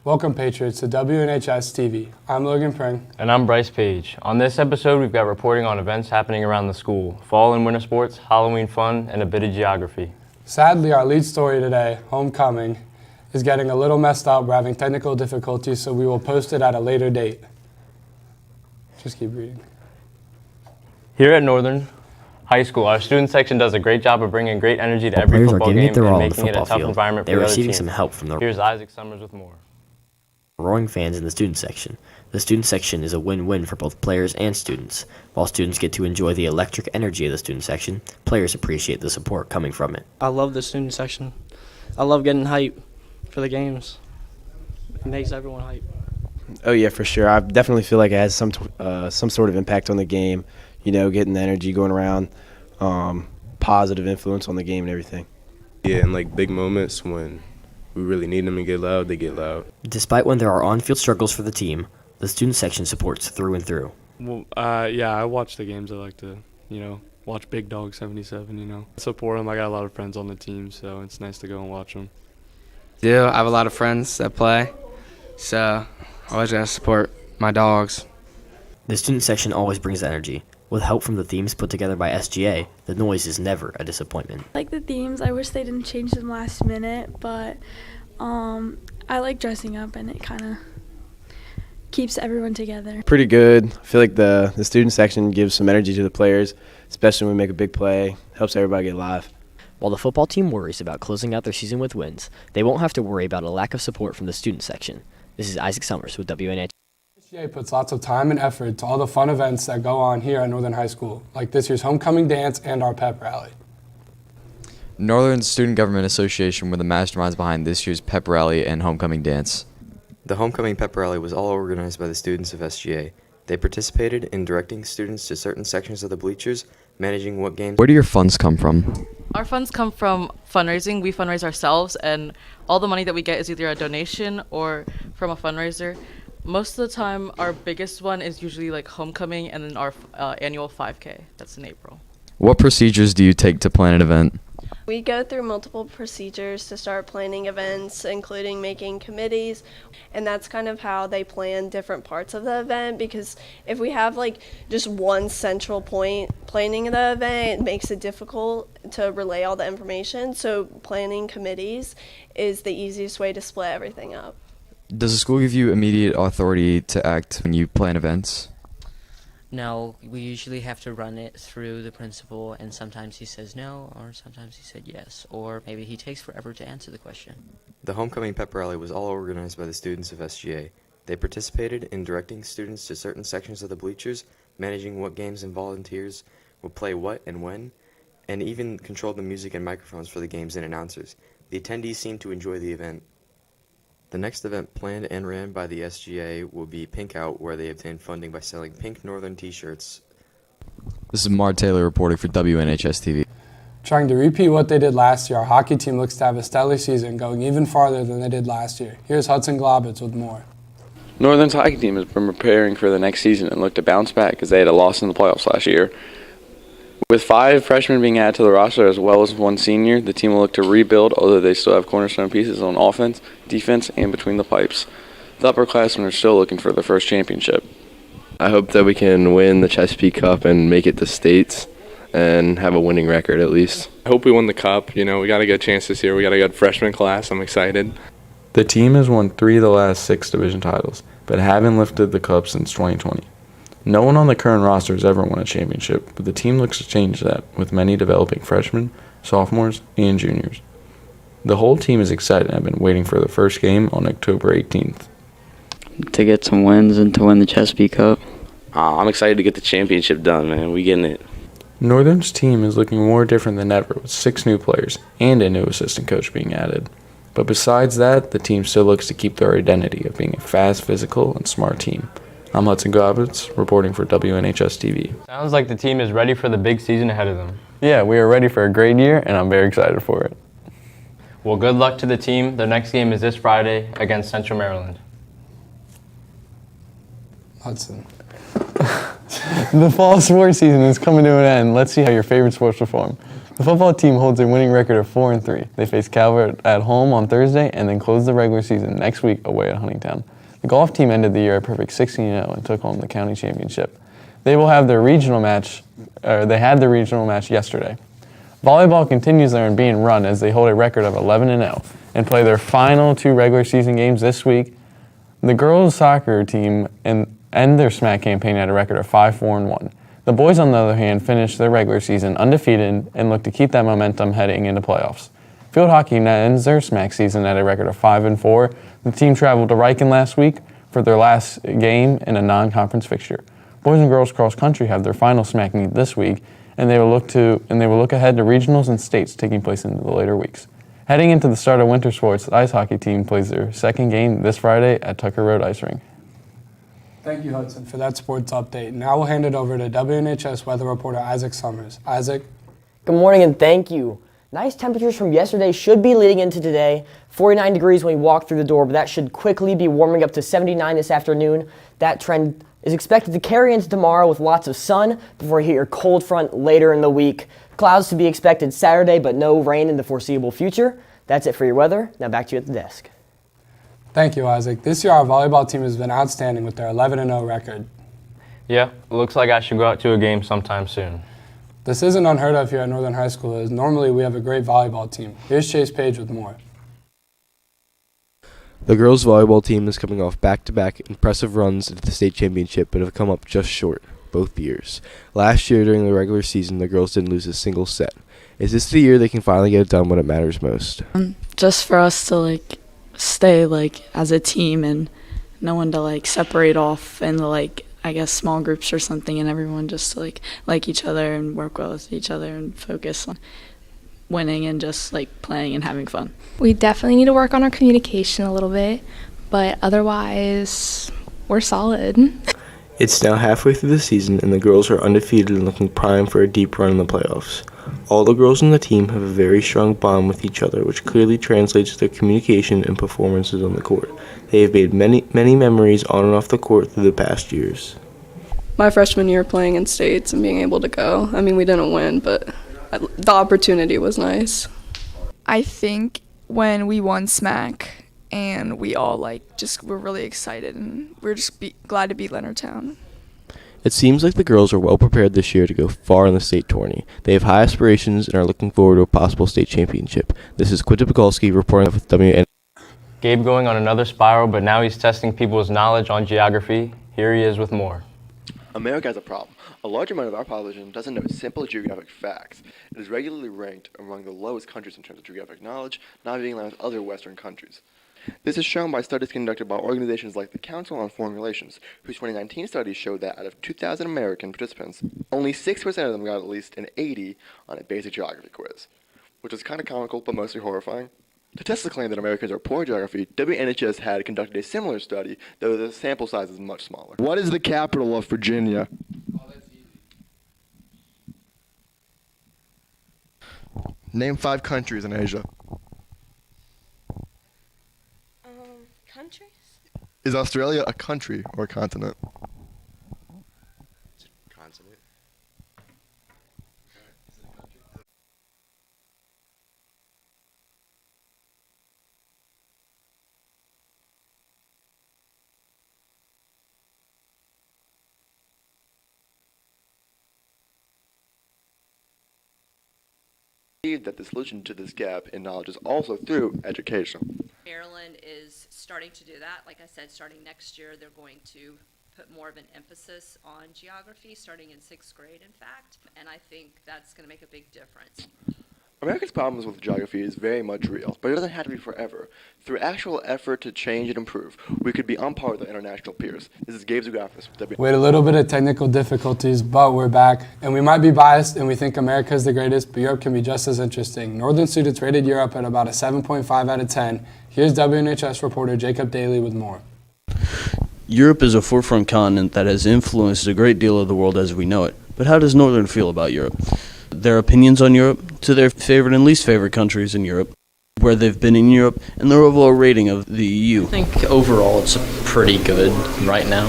Welcome, Patriots, to WNHS-TV. I'm Logan Pring. And I'm Bryce Page. On this episode, we've got reporting on events happening around the school, fall and winter sports, Halloween fun, and a bit of geography. Sadly, our lead story today, Homecoming, is getting a little messed up. We're having technical difficulties, so we will post it at a later date. Just keep reading. Here at Northern High School, our student section does a great job of bringing great energy to every football game and making it a tough environment for the other teams. They're receiving some help from the Here's Isaac Summers with more. roaring fans in the student section. The student section is a win-win for both players and students. While students get to enjoy the electric energy of the student section, players appreciate the support coming from it. I love the student section. I love getting hype for the games. It makes everyone hype. Oh yeah, for sure. I definitely feel like it has some sort of impact on the game. You know, getting the energy going around, positive influence on the game and everything. Yeah, and like big moments when we really need them to get loud, they get loud. Despite when there are on-field struggles for the team, the student section supports through and through. Well, yeah, I watch the games. I like to, watch Big Dog 77, Support them. I got a lot of friends on the team, so it's nice to go and watch them. I have a lot of friends that play, so I always got to support my dogs. The student section always brings energy. With help from the themes put together by SGA, the noise is never a disappointment. I like the themes. I wish they didn't change them last minute, but I like dressing up, and it kind of keeps everyone together. Pretty good. I feel like the student section gives some energy to the players, especially when we make a big play. Helps everybody get live. While the football team worries about closing out their season with wins, they won't have to worry about a lack of support from the student section. This is Isaac Summers with WNH. SGA puts lots of time and effort to all the fun events that go on here at Northern High School, like this year's homecoming dance and our pep rally. Northern Student Government Association were the masterminds behind this year's pep rally and homecoming dance. The homecoming pep rally was all organized by the students of SGA. They participated in directing students to certain sections of the bleachers, managing what games. Where do your funds come from? Our funds come from fundraising. We fundraise ourselves, and all the money that we get is either a donation or from a fundraiser. Most of the time, our biggest one is usually like homecoming and then our annual 5K. That's in April. What procedures do you take to plan an event? We go through multiple procedures to start planning events, including making committees, and that's kind of how they plan different parts of the event, because if we have like just one central point planning the event, it makes it difficult to relay all the information. So planning committees is the easiest way to split everything up. Does the school give you immediate authority to act when you plan events? No, we usually have to run it through the principal, and sometimes he says no, or sometimes he said yes, or maybe he takes forever to answer the question. The homecoming pep rally was all organized by the students of SGA. They participated in directing students to certain sections of the bleachers, managing what games and volunteers would play what and when, and even controlled the music and microphones for the games and announcers. The attendees seemed to enjoy the event. The next event planned and ran by the SGA will be Pink Out, where they obtain funding by selling pink Northern t-shirts. This is Mark Taylor reporting for WNHS-TV. Trying to repeat what they did last year, our hockey team looks to have a stellar season, going even farther than they did last year. Here's Hudson Globitz with more. Northern's hockey team has been preparing for the next season and look to bounce back as they had a loss in the playoffs last year. With 5 freshmen being added to the roster as well as 1 senior, the team will look to rebuild, although they still have cornerstone pieces on offense, defense, and between the pipes. The upperclassmen are still looking for their first championship. I hope that we can win the Chesapeake Cup and make it to states and have a winning record at least. I hope we win the cup. We got a good chance this year. We got a good freshman class. I'm excited. The team has won 3 of the last 6 division titles, but haven't lifted the cup since 2020. No one on the current roster has ever won a championship, but the team looks to change that with many developing freshmen, sophomores, and juniors. The whole team is excited and have been waiting for the first game on October 18th. To get some wins and to win the Chesapeake Cup. I'm excited to get the championship done, man. We getting it. Northern's team is looking more different than ever with 6 new players and a new assistant coach being added. But besides that, the team still looks to keep their identity of being a fast, physical, and smart team. I'm Hudson Globitz, reporting for WNHS-TV. Sounds like the team is ready for the big season ahead of them. Yeah, we are ready for a great year, and I'm very excited for it. Well, good luck to the team. Their next game is this Friday against Central Maryland. Hudson. The fall sports season is coming to an end. Let's see how your favorite sports perform. The football team holds a winning record of 4-3. They face Calvert at home on Thursday and then close the regular season next week away at Huntingtown. The golf team ended the year a perfect 16-0 and took home the county championship. They will have their regional match, they had their regional match yesterday. Volleyball continues their being run as they hold a record of 11-0 and play their final 2 regular season games this week. The girls soccer team end their SMAC campaign at a record of 5-4-1. The boys, on the other hand, finished their regular season undefeated and look to keep that momentum heading into playoffs. Field hockey ends their SMAC season at a record of 5-4. The team traveled to Riken last week for their last game in a non-conference fixture. Boys and girls cross country have their final SMAC meet this week, and they will look ahead to regionals and states taking place in the later weeks. Heading into the start of winter sports, the ice hockey team plays their second game this Friday at Tucker Road Ice Rink. Thank you, Hudson, for that sports update. Now we'll hand it over to WNHS weather reporter Isaac Summers. Isaac? Good morning and thank you. Nice temperatures from yesterday should be leading into today. 49 degrees when we walk through the door, but that should quickly be warming up to 79 this afternoon. That trend is expected to carry into tomorrow with lots of sun before we hit your cold front later in the week. Clouds to be expected Saturday, but no rain in the foreseeable future. That's it for your weather. Now back to you at the desk. Thank you, Isaac. This year, our volleyball team has been outstanding with their 11-0 record. Yeah, looks like I should go out to a game sometime soon. This isn't unheard of here at Northern High School, as normally we have a great volleyball team. Here's Chase Page with more. The girls' volleyball team is coming off back-to-back impressive runs into the state championship, but have come up just short both years. Last year, during the regular season, the girls didn't lose a single set. Is this the year they can finally get it done when it matters most? Just for us to stay as a team and no one to separate off into I guess small groups or something, and everyone just to like each other and work well with each other and focus on winning and just playing and having fun. We definitely need to work on our communication a little bit, but otherwise we're solid. It's now halfway through the season, and the girls are undefeated and looking prime for a deep run in the playoffs. All the girls on the team have a very strong bond with each other, which clearly translates to their communication and performances on the court. They have made many memories on and off the court through the past years. My freshman year playing in states and being able to go. I mean, we didn't win, but the opportunity was nice. I think when we won SMAC and we all were really excited and we're just glad to beat Leonardtown. It seems like the girls are well prepared this year to go far in the state tourney. They have high aspirations and are looking forward to a possible state championship. This is Quinton Pekulski reporting with WN. Gabe going on another spiral, but now he's testing people's knowledge on geography. Here he is with more. America has a problem. A large amount of our population doesn't know simple geographic facts. It is regularly ranked among the lowest countries in terms of geographic knowledge, not being aligned with other Western countries. This is shown by studies conducted by organizations like the Council on Foreign Relations, whose 2019 study showed that out of 2,000 American participants, only 6% of them got at least an 80 on a basic geography quiz, which is kind of comical but mostly horrifying. To test the claim that Americans are poor in geography, WNHS had conducted a similar study, though the sample size is much smaller. What is the capital of Virginia? Name 5 countries in Asia. Countries? Is Australia a country or a continent? Continent. That the solution to this gap in knowledge is also through education. Maryland is starting to do that. Like I said, starting next year, they're going to put more of an emphasis on geography, starting in 6th grade, in fact, and I think that's going to make a big difference. America's problems with geography is very much real, but it doesn't have to be forever. Through actual effort to change and improve, we could be on par with our international peers. This is Gabe Zougafis with WNHS. We had a little bit of technical difficulties, but we're back. And we might be biased and we think America is the greatest, but Europe can be just as interesting. Northern students rated Europe at about a 7.5 out of 10. Here's WNHS reporter Jacob Daly with more. Europe is a forefront continent that has influenced a great deal of the world as we know it. But how does Northern feel about Europe? Their opinions on Europe, to their favorite and least favorite countries in Europe, where they've been in Europe, and their overall rating of the EU. I think overall it's pretty good right now.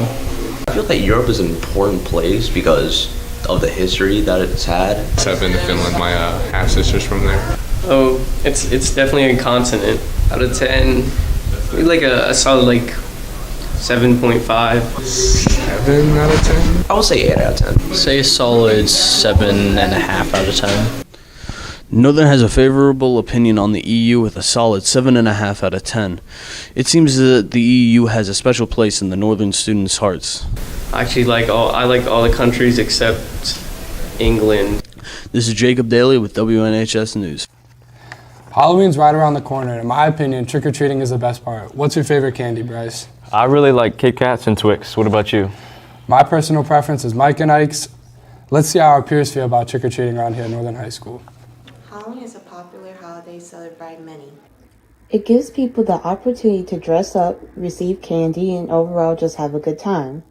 I feel that Europe is an important place because of the history that it's had. I've been to Finland. My half sister's from there. Oh, it's definitely a continent. Out of 10, maybe like a solid like 7.5. 7 out of 10? I would say 8 out of 10. Say a solid 7.5 out of 10. Northern has a favorable opinion on the EU with a solid 7.5 out of 10. It seems that the EU has a special place in the Northern students' hearts. I like all the countries except England. This is Jacob Daly with WNHS News. Halloween's right around the corner. In my opinion, trick-or-treating is the best part. What's your favorite candy, Bryce? I really like Kit Kats and Twix. What about you? My personal preference is Mike and Ike's. Let's see how our peers feel about trick-or-treating around here at Northern High School. Halloween is a popular holiday celebrated by many. It gives people the opportunity to dress up, receive candy, and overall just have a good time.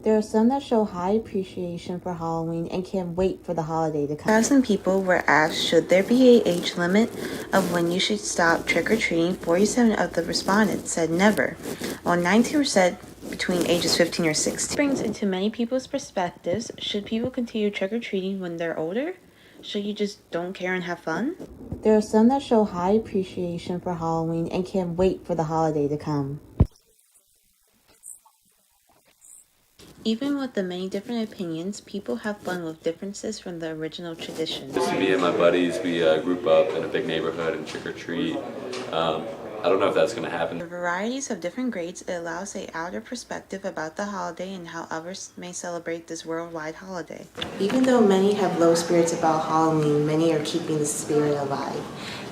There are some that show high appreciation for Halloween and can't wait for the holiday to come. 1,000 people were asked should there be an age limit of when you should stop trick-or-treating. 47 of the respondents said never, while 19 said between ages 15 or 16. This brings into many people's perspectives. Should people continue trick-or-treating when they're older? Should you just don't care and have fun? There are some that show high appreciation for Halloween and can't wait for the holiday to come. Even with the many different opinions, people have fun with differences from the original tradition. Just me and my buddies, we group up in a big neighborhood and trick or treat. I don't know if that's going to happen. The varieties of different grades, it allows an outer perspective about the holiday and how others may celebrate this worldwide holiday. Even though many have low spirits about Halloween, many are keeping the spirit alive.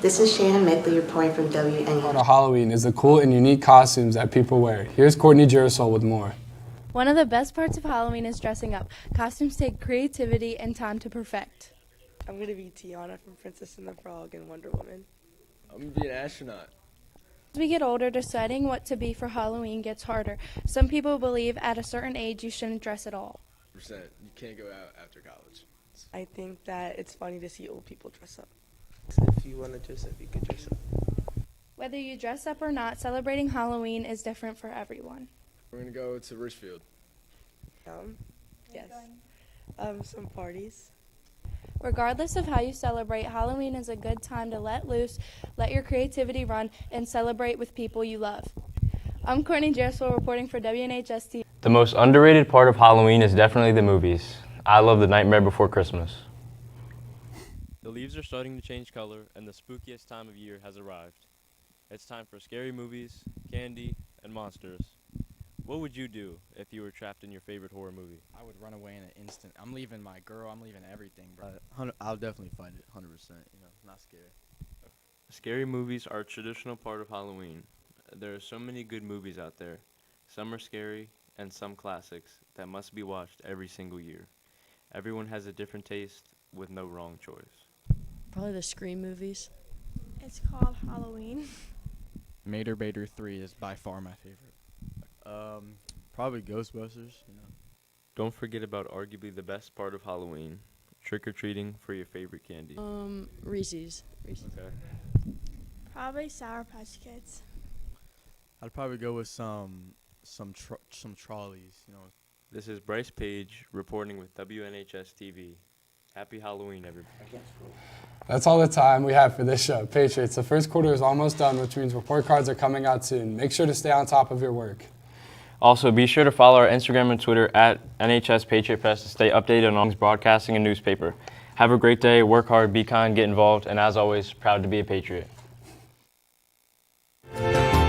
This is Shannon Mickley reporting from WNHS. Halloween is the cool and unique costumes that people wear. Here's Courtney Girasol with more. One of the best parts of Halloween is dressing up. Costumes take creativity and time to perfect. I'm going to be Tiana from Princess and the Frog and Wonder Woman. I'm going to be an astronaut. As we get older, deciding what to be for Halloween gets harder. Some people believe at a certain age you shouldn't dress at all. You can't go out after college. I think that it's funny to see old people dress up. If you want to dress up, you can dress up. Whether you dress up or not, celebrating Halloween is different for everyone. We're going to go to Richfield. Yes. Some parties. Regardless of how you celebrate, Halloween is a good time to let loose, let your creativity run, and celebrate with people you love. I'm Courtney Girasol reporting for WNHS-TV. The most underrated part of Halloween is definitely the movies. I love The Nightmare Before Christmas. The leaves are starting to change color, and the spookiest time of year has arrived. It's time for scary movies, candy, and monsters. What would you do if you were trapped in your favorite horror movie? I would run away in an instant. I'm leaving my girl. I'm leaving everything, bro. I'll definitely fight it, 100%. Not scary. Scary movies are a traditional part of Halloween. There are so many good movies out there. Some are scary, and some classics that must be watched every single year. Everyone has a different taste with no wrong choice. Probably the Scream movies. It's called Halloween. Mater Bader 3 is by far my favorite. Probably Ghostbusters, Don't forget about arguably the best part of Halloween, trick-or-treating for your favorite candy. Reese's. Okay. Probably Sour Patch Kids. I'd probably go with some trolleys, This is Bryce Page reporting with WNHS-TV. Happy Halloween, everybody. That's all the time we have for this show. Patriots, the first quarter is almost done, which means report cards are coming out soon. Make sure to stay on top of your work. Also, be sure to follow our Instagram and Twitter at NHS Patriot Press to stay updated on broadcasting and newspaper. Have a great day, work hard, be kind, get involved, and as always, proud to be a Patriot.